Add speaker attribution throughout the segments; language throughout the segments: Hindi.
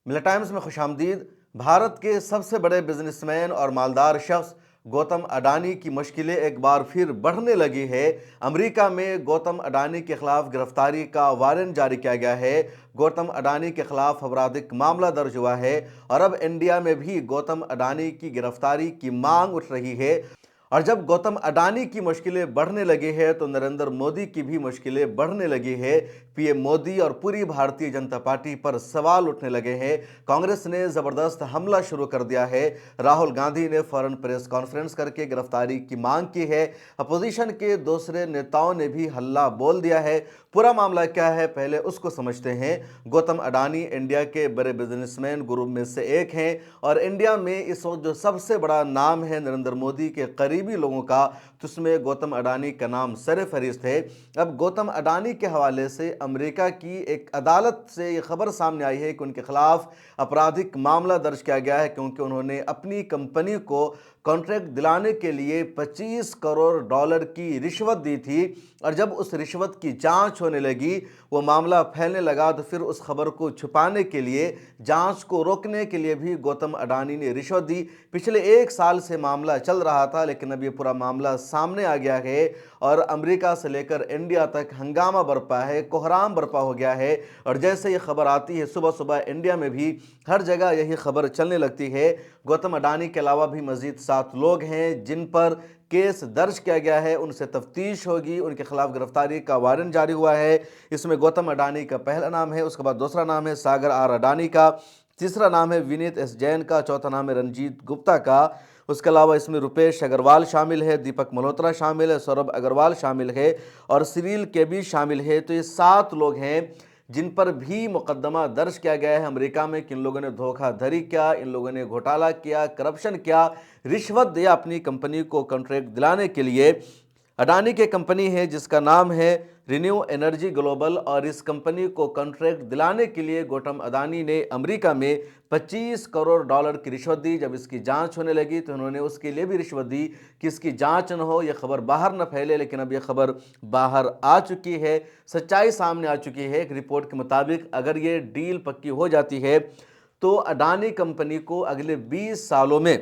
Speaker 1: मिला टाइम्स में खुशामदीद। भारत के सबसे बड़े बिजनेसमैन और मालदार शख्स गौतम अडानी की मुश्किलें एक बार फिर बढ़ने लगी है। अमेरिका में गौतम अडानी के खिलाफ गिरफ्तारी का वारंट जारी किया गया है। गौतम अडानी के खिलाफ आपराधिक मामला दर्ज हुआ है और अब इंडिया में भी गौतम अडानी की गिरफ्तारी की मांग उठ रही है। और जब गौतम अडानी की मुश्किलें बढ़ने लगी है तो नरेंद्र मोदी की भी मुश्किलें बढ़ने लगी है। पीएम मोदी और पूरी भारतीय जनता पार्टी पर सवाल उठने लगे हैं। कांग्रेस ने जबरदस्त हमला शुरू कर दिया है। राहुल गांधी ने फौरन प्रेस कॉन्फ्रेंस करके गिरफ्तारी की मांग की है। अपोजिशन के दूसरे नेताओं ने भी हल्ला बोल दिया है। पूरा मामला क्या है, पहले उसको समझते हैं। गौतम अडानी इंडिया के बड़े बिजनेसमैन ग्रुप में से एक हैं और इंडिया में इस वक्त जो सबसे बड़ा नाम है नरेंद्र मोदी के करीबी लोगों का, तो उसमें गौतम अडानी का नाम सर फहरिस्त है। अब गौतम अडानी के हवाले से अमेरिका की एक अदालत से ये खबर सामने आई है कि उनके खिलाफ आपराधिक मामला दर्ज किया गया है क्योंकि उन्होंने अपनी कंपनी को कॉन्ट्रैक्ट दिलाने के लिए 25 करोड़ डॉलर की रिश्वत दी थी। और जब उस रिश्वत की जांच होने लगी, वो मामला फैलने लगा, तो फिर उस खबर को छुपाने के लिए, जांच को रोकने के लिए भी गौतम अडानी ने रिश्वत दी। पिछले 1 साल से मामला चल रहा था, लेकिन अब ये पूरा मामला सामने आ गया है और अमेरिका से लेकर इंडिया तक हंगामा बरपा है, कोहराम बरपा हो गया है। और जैसे ये खबर आती है, सुबह सुबह इंडिया में भी हर जगह यही खबर चलने लगती है। गौतम अडानी के अलावा भी मजीद 7 लोग हैं जिन पर केस दर्ज किया गया है, उनसे तफ्तीश होगी, उनके खिलाफ गिरफ्तारी का वारंट जारी हुआ है। इसमें गौतम अडानी का पहला नाम है, उसके बाद दूसरा नाम है सागर आर अडानी का, तीसरा नाम है विनीत एस जैन का, चौथा नाम है रंजीत गुप्ता का। उसके अलावा इसमें रुपेश अग्रवाल शामिल है, दीपक मल्होत्रा शामिल है, सौरभ अग्रवाल शामिल है और सिरिल के भी शामिल है। तो ये 7 लोग हैं जिन पर भी मुकदमा दर्ज किया गया है अमेरिका में कि इन लोगों ने धोखाधड़ी किया, इन लोगों ने घोटाला किया, करप्शन किया, रिश्वत दिया अपनी कंपनी को कॉन्ट्रैक्ट दिलाने के लिए। अडानी की कंपनी है जिसका नाम है रिन्यू एनर्जी ग्लोबल और इस कंपनी को कॉन्ट्रैक्ट दिलाने के लिए गौतम अडानी ने अमेरिका में 25 करोड़ डॉलर की रिश्वत दी। जब इसकी जांच होने लगी तो उन्होंने उसके लिए भी रिश्वत दी कि इसकी जांच न हो, यह खबर बाहर न फैले। लेकिन अब यह खबर बाहर आ चुकी है, सच्चाई सामने आ चुकी है। एक रिपोर्ट के मुताबिक अगर ये डील पक्की हो जाती है तो अडानी कंपनी को अगले 20 सालों में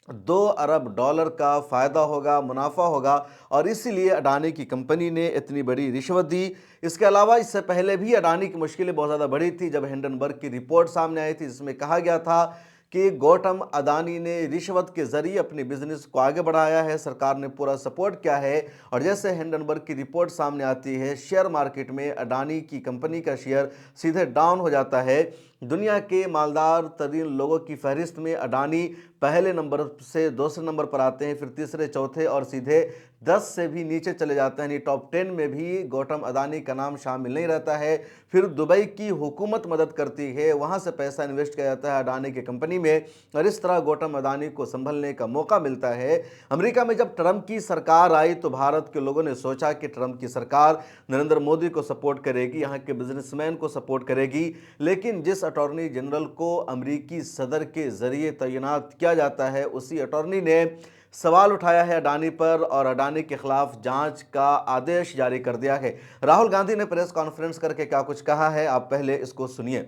Speaker 1: 2 अरब डॉलर का फ़ायदा होगा, मुनाफा होगा और इसीलिए अडानी की कंपनी ने इतनी बड़ी रिश्वत दी। इसके अलावा इससे पहले भी अडानी की मुश्किलें बहुत ज़्यादा बढ़ी थी जब हिंडनबर्ग की रिपोर्ट सामने आई थी जिसमें कहा गया था कि गौतम अडानी ने रिश्वत के जरिए अपने बिजनेस को आगे बढ़ाया है, सरकार ने पूरा सपोर्ट किया है। और जैसे हिंडनबर्ग की रिपोर्ट सामने आती है, शेयर मार्केट में अडानी की कंपनी का शेयर सीधे डाउन हो जाता है। दुनिया के मालदार तरीन लोगों की फहरिस्त में अडानी पहले नंबर से दूसरे नंबर पर आते हैं, फिर तीसरे, चौथे और सीधे 10 से भी नीचे चले जाते हैं। टॉप 10 में भी गौतम अडानी का नाम शामिल नहीं रहता है। फिर दुबई की हुकूमत मदद करती है, वहाँ से पैसा इन्वेस्ट किया जाता है अडानी की कंपनी में और इस तरह गौतम अडानी को संभलने का मौका मिलता है। अमेरिका में जब ट्रंप की सरकार आई तो भारत के लोगों ने सोचा कि ट्रंप की सरकार नरेंद्र मोदी को सपोर्ट करेगी, यहाँ के बिजनेसमैन को सपोर्ट करेगी। लेकिन जिस अटॉर्नी जनरल को अमेरिकी सदर के जरिए तैनात किया जाता है, उसी अटॉर्नी ने सवाल उठाया है अडानी पर और अडानी के खिलाफ जांच का आदेश जारी कर दिया है। राहुल गांधी ने प्रेस कॉन्फ्रेंस करके क्या कुछ कहा है, आप पहले इसको सुनिए।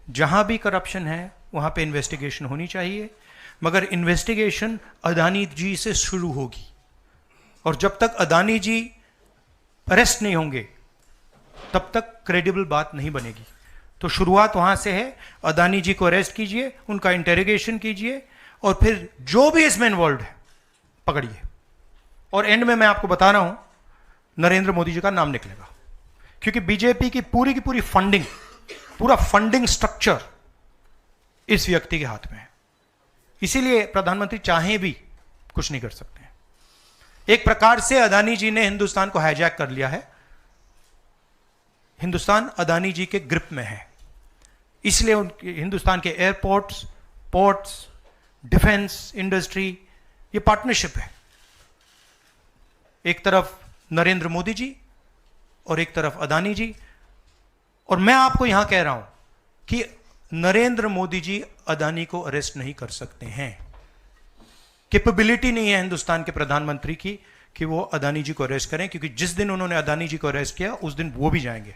Speaker 2: जहां भी करप्शन है वहां पे इन्वेस्टिगेशन होनी चाहिए, मगर इन्वेस्टिगेशन अडानी जी से शुरू होगी और जब तक अडानी जी अरेस्ट नहीं होंगे तब तक क्रेडिबल बात नहीं बनेगी। तो शुरुआत वहां से है, अडानी जी को अरेस्ट कीजिए, उनका इंटेरोगेशन कीजिए और फिर जो भी इसमें इन्वॉल्व है पकड़िए। और एंड में मैं आपको बता रहा हूं, नरेंद्र मोदी जी का नाम निकलेगा क्योंकि बीजेपी की पूरी फंडिंग, पूरा फंडिंग स्ट्रक्चर इस व्यक्ति के हाथ में है। इसीलिए प्रधानमंत्री चाहे भी कुछ नहीं कर सकते हैं। एक प्रकार से अडानी जी ने हिंदुस्तान को हाईजैक कर लिया है, हिंदुस्तान अडानी जी के ग्रिप में है। इसलिए उनके हिंदुस्तान के एयरपोर्ट्स, पोर्ट्स, डिफेंस इंडस्ट्री, ये पार्टनरशिप है। एक तरफ नरेंद्र मोदी जी और एक तरफ अडानी जी। और मैं आपको यहां कह रहा हूं कि नरेंद्र मोदी जी अडानी को अरेस्ट नहीं कर सकते हैं। कैपेबिलिटी नहीं है हिंदुस्तान के प्रधानमंत्री की कि वो अडानी जी को अरेस्ट करें, क्योंकि जिस दिन उन्होंने अडानी जी को अरेस्ट किया उस दिन वो भी जाएंगे।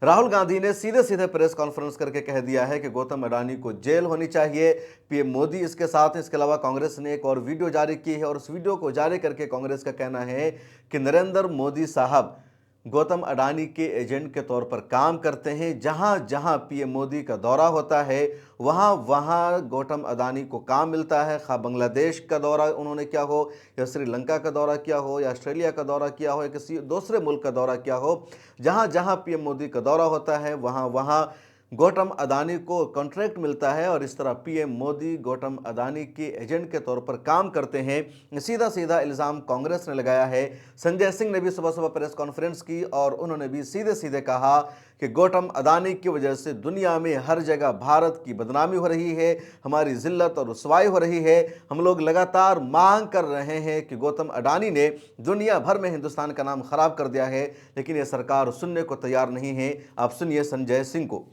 Speaker 1: राहुल गांधी ने सीधे सीधे प्रेस कॉन्फ्रेंस करके कह दिया है कि गौतम अडानी को जेल होनी चाहिए। पीएम मोदी इसके साथ हैं। इसके अलावा कांग्रेस ने एक और वीडियो जारी की है और उस वीडियो को जारी करके कांग्रेस का कहना है कि नरेंद्र मोदी साहब गौतम अडानी के एजेंट के तौर पर काम करते हैं। जहां जहां पीएम मोदी का दौरा होता है वहां वहां गौतम अडानी को काम मिलता है। खा बांग्लादेश का दौरा उन्होंने किया हो या श्रीलंका का दौरा किया हो या ऑस्ट्रेलिया का दौरा किया हो या किसी दूसरे मुल्क का दौरा किया हो, जहां जहां पीएम मोदी का दौरा होता है वहां वहां गौतम अडानी को कॉन्ट्रैक्ट मिलता है और इस तरह पीएम मोदी गौतम अडानी के एजेंट के तौर पर काम करते हैं। सीधा सीधा इल्ज़ाम कांग्रेस ने लगाया है। संजय सिंह ने भी सुबह सुबह प्रेस कॉन्फ्रेंस की और उन्होंने भी सीधे सीधे कहा कि गौतम अडानी की वजह से दुनिया में हर जगह भारत की बदनामी हो रही है, हमारी जिल्लत और रुसवाई हो रही है। हम लोग लगातार मांग कर रहे हैं कि गौतम अडानी ने दुनिया भर में हिंदुस्तान का नाम खराब कर दिया है, लेकिन यह सरकार सुनने को तैयार नहीं है। आप सुनिए संजय सिंह को।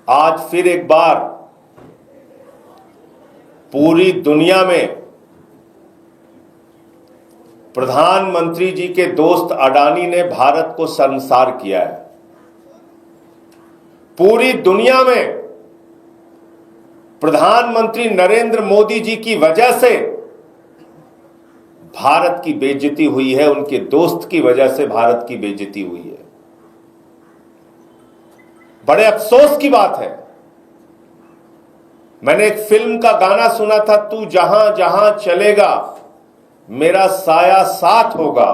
Speaker 3: आज फिर एक बार पूरी दुनिया में प्रधानमंत्री जी के दोस्त अडानी ने भारत को शर्मसार किया है। पूरी दुनिया में प्रधानमंत्री नरेंद्र मोदी जी की वजह से भारत की बेइज्जती हुई है, उनके दोस्त की वजह से भारत की बेइज्जती हुई है। बड़े अफसोस की बात है। मैंने एक फिल्म का गाना सुना था, तू जहां जहां चलेगा मेरा साया साथ होगा।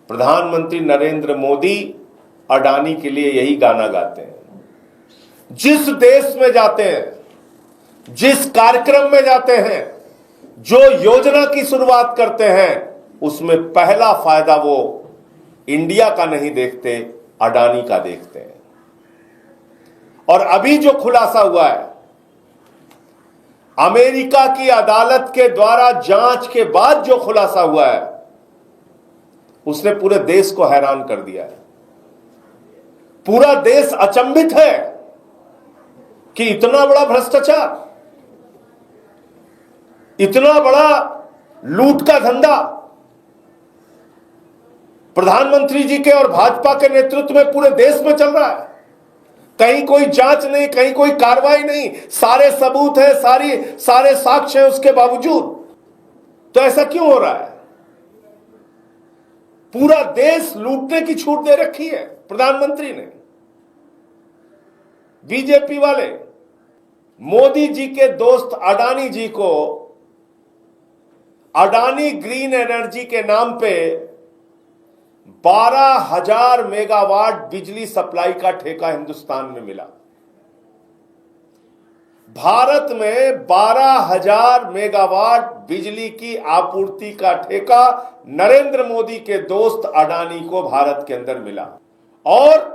Speaker 3: प्रधानमंत्री नरेंद्र मोदी अडानी के लिए यही गाना गाते हैं। जिस देश में जाते हैं, जिस कार्यक्रम में जाते हैं, जो योजना की शुरुआत करते हैं, उसमें पहला फायदा वो इंडिया का नहीं देखते, अडानी का देखते हैं। और अभी जो खुलासा हुआ है, अमेरिका की अदालत के द्वारा जांच के बाद जो खुलासा हुआ है, उसने पूरे देश को हैरान कर दिया है। पूरा देश अचंभित है कि इतना बड़ा भ्रष्टाचार, इतना बड़ा लूट का धंधा प्रधानमंत्री जी के और भाजपा के नेतृत्व में पूरे देश में चल रहा है। कहीं कोई जांच नहीं, कहीं कोई कार्रवाई नहीं, सारे सबूत है, सारे साक्ष्य हैं, उसके बावजूद तो ऐसा क्यों हो रहा है? पूरा देश लूटने की छूट दे रखी है प्रधानमंत्री ने। बीजेपी वाले मोदी जी के दोस्त अडानी जी को अडानी ग्रीन एनर्जी के नाम पे 12,000 मेगावाट बिजली सप्लाई का ठेका हिंदुस्तान में मिला। भारत में 12,000 मेगावाट बिजली की आपूर्ति का ठेका नरेंद्र मोदी के दोस्त अडानी को भारत के अंदर मिला। और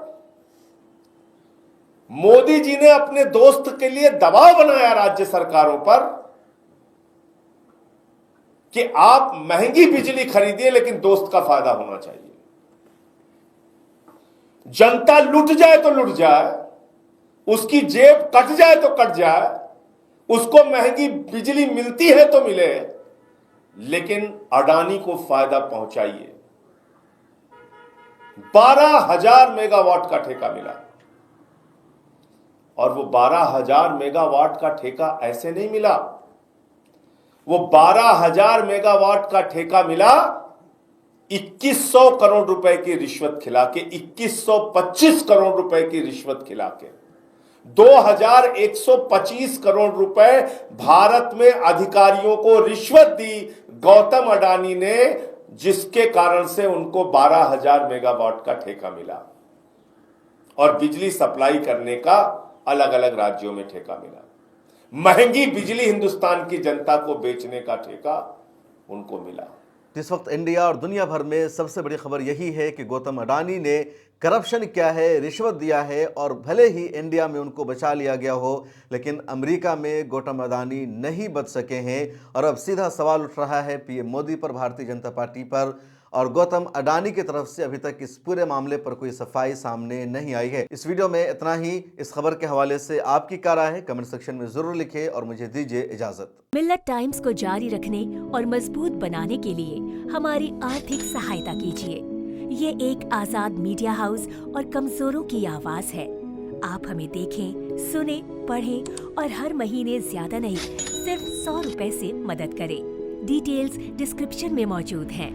Speaker 3: मोदी जी ने अपने दोस्त के लिए दबाव बनाया राज्य सरकारों पर कि आप महंगी बिजली खरीदिए, लेकिन दोस्त का फायदा होना चाहिए। जनता लुट जाए तो लुट जाए, उसकी जेब कट जाए तो कट जाए, उसको महंगी बिजली मिलती है तो मिले, लेकिन अडानी को फायदा पहुंचाइए। 12,000 मेगावाट का ठेका मिला। और वो 12,000 मेगावाट का ठेका ऐसे नहीं मिला, वो 12,000 मेगावाट का ठेका मिला 2100 करोड़ रुपए की रिश्वत खिला के, 2125 करोड़ रुपए की रिश्वत खिला के, 2125 करोड़ रुपए भारत में अधिकारियों को रिश्वत दी गौतम अडानी ने, जिसके कारण से उनको 12,000 मेगावाट का ठेका मिला और बिजली सप्लाई करने का अलग अलग राज्यों में ठेका मिला। महंगी बिजली हिंदुस्तान की जनता को बेचने का ठेका उनको मिला।
Speaker 1: इस वक्त इंडिया और दुनिया भर में सबसे बड़ी खबर यही है कि गौतम अडानी ने करप्शन किया है, रिश्वत दिया है और भले ही इंडिया में उनको बचा लिया गया हो, लेकिन अमेरिका में गौतम अडानी नहीं बच सके हैं। और अब सीधा सवाल उठ रहा है पीएम मोदी पर, भारतीय जनता पार्टी पर, और गौतम अडानी की तरफ से अभी तक इस पूरे मामले पर कोई सफाई सामने नहीं आई है। इस वीडियो में इतना ही। इस खबर के हवाले से आपकी क्या राय है कमेंट सेक्शन में जरूर लिखें और मुझे दीजिए इजाजत।
Speaker 4: मिल्लत टाइम्स को जारी रखने और मजबूत बनाने के लिए हमारी आर्थिक सहायता कीजिए। ये एक आजाद मीडिया हाउस और कमजोरों की आवाज है। आप हमें देखें, सुने, पढ़ें और हर महीने ज्यादा नहीं, सिर्फ 100 रुपए से मदद करें। डिटेल्स डिस्क्रिप्शन में मौजूद हैं।